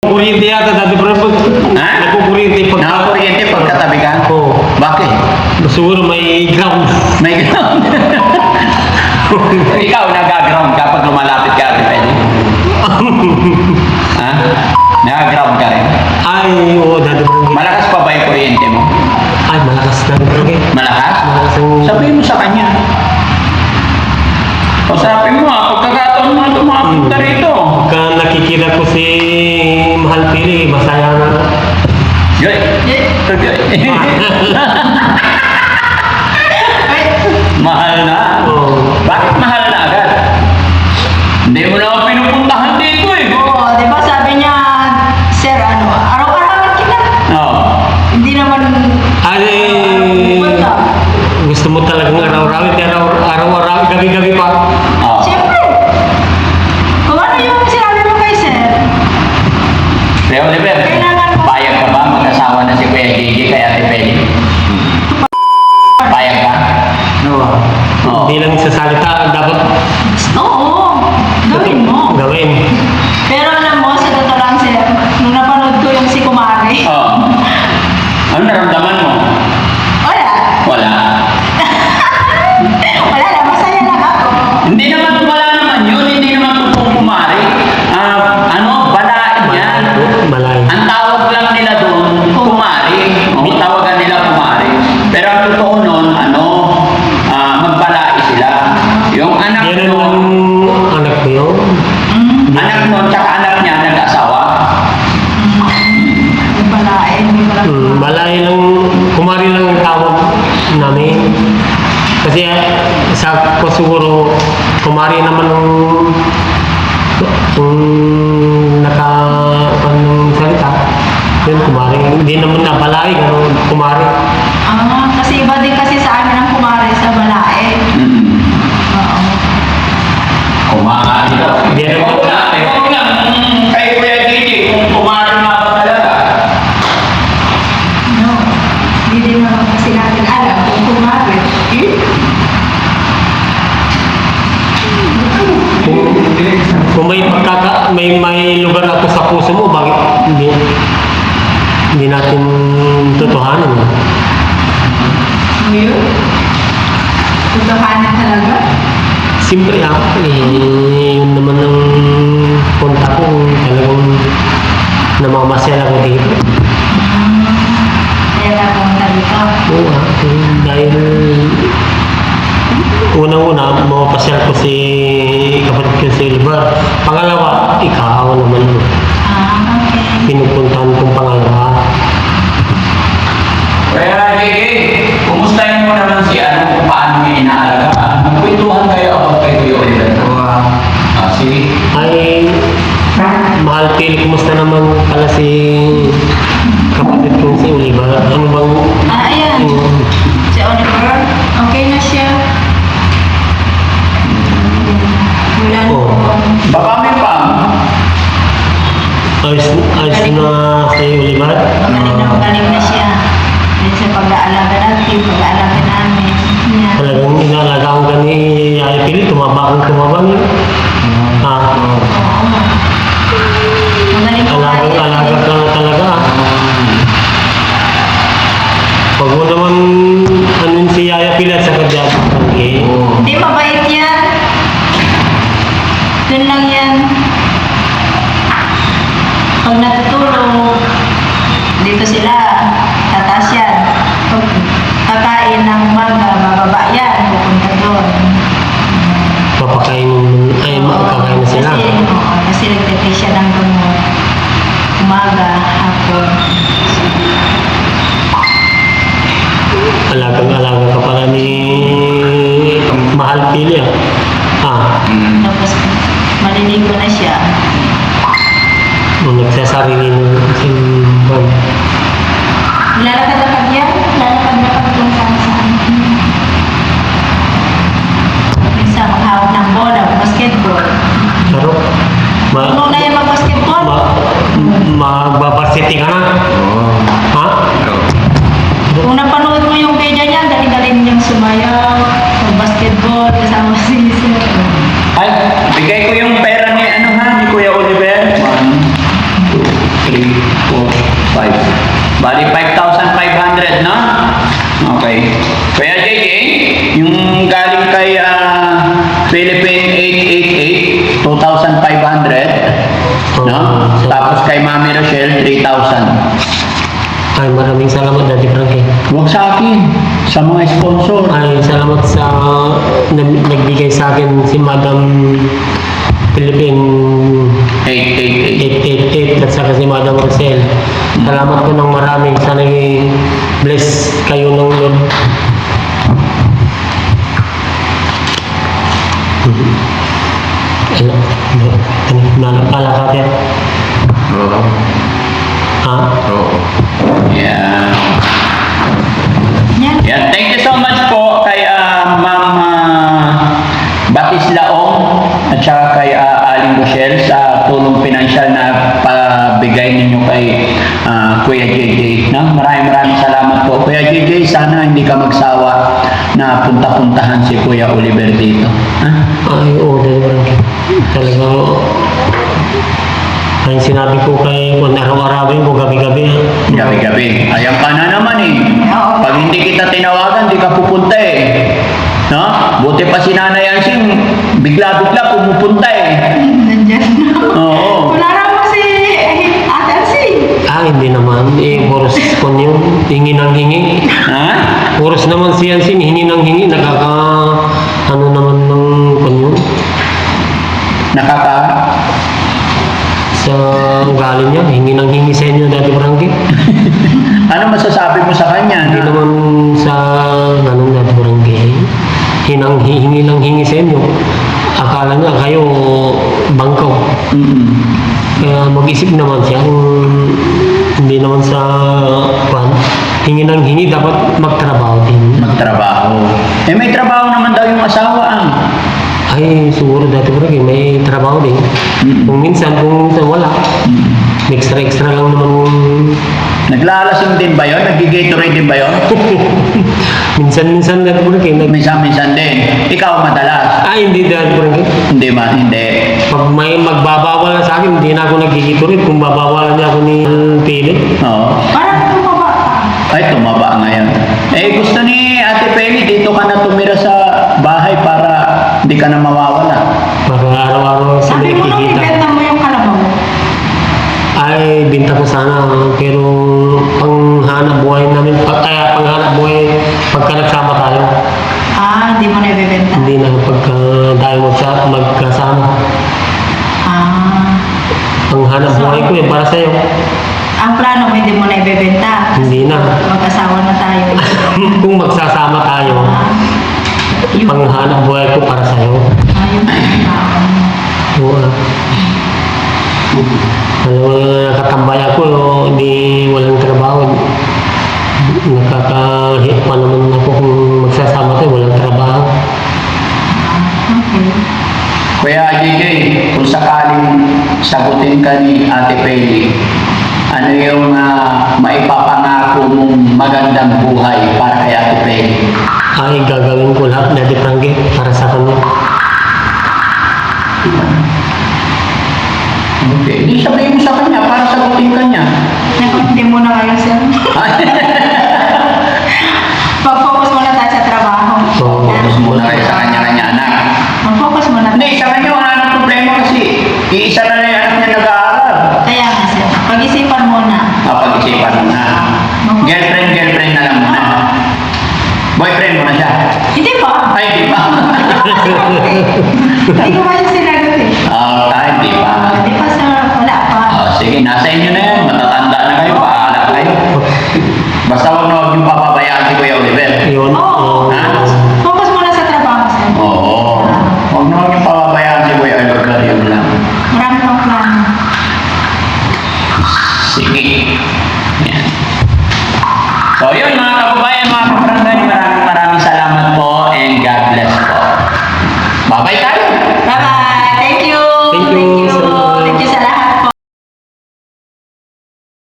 Kuryente yata dati pero Ha? nagkukuryente pag... Nakakuryente pagkatabi ka? Oo. Bakit? Siguro may ground. May ground. Ikaw nag-ground ka pag lumalapit ka rin pwede? Ha? Nag-ground ka rin? Ay, oo, dati pero... Malakas pa ba yung kuryente mo? Ay, malakas dati pero. Malakas? Malakas ang... Sabihin mo sa kanya. Pasapin mo pagkakataon mo tumapunta rito. Pagka nakikita ko si Mahal Pili, masaya na. Yoy! Mahal na? Oo. Bakit mahal na agad? Hindi mo na ako pinupuntahan dito eh. Oo, di ba sabi niya, Sir, araw-arawan kita. Oo. Hindi naman, Ay, pupunta. gusto mo talagang araw-araw, araw-araw, gabi-gabi pa. Oo. Siyempre. Kung ano yung sinabi mo kay Sir, Pero Oliver, Kailangan mo- payag ka ba mag-asawa na si Kuya Gigi kay Ate Peli? Payag ka? Oo. Hindi lang sa salita, dapat oo, gawin mo. gawin. Pero alam mo, sa totoo lang, Sir, nung napanood ko yung si Kumari, Oo. Ano naramdaman mo? wala. Wala. Wala lang, masaya lang ako. Hindi naman wala naman yun. Hindi naman totoong kumari. Balain yan. Malay. Ang tawag lang nila doon, kumari. O, tawagan nila kumari. Pero ang totoo nun, magbalai sila. Yung anak Yan nun, ang anak ko yun. anak nun, tsaka anak niya, nag-asawa. May palain, may palain. Malay lang, kumari lang ang tawag namin. Kasi sa ko siguro, kumari naman nung anong salita. Yun, kumari. Hindi naman nabalay, gano'n, kumari. Kasi iba din kasi sa amin ang Kumari sa Balae. Oo. Kumari daw. Hindi naman. Ikaw lang, kay Kuya Gigi, kung kumari nga ba talaga? No. Hindi din naman kasi natin alam kung Kumari. Kung may lugar ako sa puso mo, bakit hindi natin tutuhanan? Ngayon? Tutuhanan talaga? Siyempre yun naman ang punta ko, talagang namamasya ako dito. Kaya na pumunta dito. Oo, dahil unang-una, mapapasyal ko si kapatid ko si Oliver. Pangalawa, ikaw naman. Okay. Pinupuntahan kong pangalawa. Kuya Gigi, kumustahin mo naman si kung paano niya inaalagaan? Magkwentuhan kayo about kay Kuya Oliver. Sige. Ay, Mahal Pili, kumusta naman pala si kapatid ko si Oliver? Ano bang... Ayan. Si Oliver, okay na siya. Wala na Oo. Baka may pa. Ayos na si Oliver? Magaling na siya. Yan sa pag-aalaga natin, pag-aalaga namin. Yan. Talagang inalagaan ka ni Yaya Pili, tumaba niya. Oo. Magaling po tayo. Alaga ka na talaga. Pag mo naman anin si Yaya Pili at saka dyan. Okay. Hindi, mabait yan. Doon lang yan. Pag natutulog, dito sila, tataas yan. Pag kakain ng umaga, bababa yan, pupunta doon. Papakain, ay makakain na sila. Kasi nagtitake siya ng gamot. Umaga, hapon. Alagang-alaga ka pala ni Mahal Pili Tapos, maliligo na siya. Nung nagsasarili ng simbang. Lalakad-lakad yan. Lalakad-lakad kung saan-saan. Minsan, maghawak ng bola, basketball. Pero, Ano na yan mag-basketball? magbabarsity ka na. Ha? Kung napanood mo yung video niya, dali-dali niyang sumayaw, mag-basketball, kasama si Sir. Ay, bigay ko yung pera ni Kuya Oliver. 5. Bali 5,500, no? Okay. Kaya JJ, yung galing kay Philippine 888, 2,500, no? Tapos kay Mami Rochelle, 3,000. Ay, maraming salamat, Daddy Frankie. Huwag sa akin, sa mga sponsor. Ay, salamat sa nagbigay sa akin si Madam Philippine 888. 888 at saka si Madam Rosel. Salamat po ng marami. Sana bless kayo ng Lord. Nalakala ka yan. Oo. Ha? Oo. Yeah. Yan. Yan. Thank you so much po kay Ma'am Batislaong at saka kay Aling Rochelle sa tulong pinansyal na pabigay ninyo kay Kuya JJ. No? Maraming salamat po. Kuya JJ, sana hindi ka magsawa na punta-puntahan si Kuya Oliver dito. Ha? Ay, oo, Daddy Frankie. Talaga, ay sinabi ko kay kung araw-arawin ko gabi-gabi. Gabi-gabi. Ayan ka na naman eh. Oo. Pag hindi kita tinawagan, di ka pupunta eh. No? Buti pa si Nanay Ansing, bigla-bigla pumupunta eh. Nandyan. Oo. Wala na mo si Ate Elsie. Ah, hindi naman. Eh, puros ko yun. Hingi ng hingi. Ha? Puros naman si Yansing, hingi ng hingi. Ano naman ng kanyo. Nakaka... Sa ugali niya, hingi ng hingi sa inyo, Daddy Frankie. Ano masasabi mo sa kanya? Hindi naman sa ganun, Daddy Frankie. Hingi ng hingi sa inyo. Akala niya kayo bangkaw. Mm-mm. Kaya mag-isip naman siya kung hindi naman sa hingi ng hingi, dapat magtrabaho din. Magtrabaho. Eh may trabaho naman daw yung asawa Ay, siguro dati ko rin, may trabaho din. Kung minsan wala. Extra lang naman. Naglalasing din ba yun? Nag-Gatorade din ba yun? Minsan dati ko rin. Minsan-minsan din. Ikaw madalas. Ay, hindi dati ko rin. Hindi ba? Hindi. Pag may magbabawal na sa akin, hindi na ako nagigiturit. Kung babawalan niya ako ni Pili. Oo. Parang tumaba ka. Ay, tumaba ngayon. Eh, gusto ni Ate Penny, dito ka na tumira sa bahay para hindi ka na mawawala. Para araw-araw sila Sabi mo nung nakikita. ibenta mo yung kalabaw. Ay, binta ko sana. Pero panghanap buhay namin, panghanap buhay pagka nagsama tayo. Hindi mo na ibebenta. Hindi na pagka tayo magkasama. Panghanap buhay ko eh, para sa'yo. Ang plano mo, hindi mo na ibebenta. Hindi na. Mag-asawa na tayo. Kung magsasama tayo, Yung panghanap buhay ko para sa'yo. yung Oo. Alam mo, nakatambay ako, hindi walang trabaho. Nakakahit pa naman ako kung magsasama tayo, walang trabaho. Okay. Kuya JJ, kung sakaling sagutin ka ni Ate Penny, ano yung maipapangako mong magandang buhay para kay Ate Penny? Ay, gagawin ko lahat, Daddy Frankie, para sa kanya. Okay. Di sabihin mo sa kanya para sagutin ka niya. Hindi mo na kayo, sir. Pag-focus muna tayo sa trabaho. Oo. Focus muna kayo sa kanya-kanya anak. Mag-focus muna tayo. Hindi, sa kanya wala nang problema kasi iisa na lang yung anak niya nag-aaral. Kaya nga, sir. Pag-isipan muna. Pag-isipan mo na. Girlfriend na lang muna. Boyfriend mo na siya. Hindi pa. Ay, di pa. Hindi ko ba yung sinagot eh. Hindi pa. Hindi pa, sir. Wala pa. Sige, nasa inyo na yan. Matatanda na kayo. Paala kayo. Basta huwag na huwag yung papabayaan si Kuya Oliver. Yun. Oo. Ha? Focus muna sa trabaho, sir. Oo. Huwag na huwag yung papabayaan si Kuya Oliver. Yun lang. Marami pang plano. Sige. Yan. So yun mga kababayan, mga kabarangay, maraming salamat po and God bless po. Bye-bye tayo! Bye-bye. Thank you. Thank you.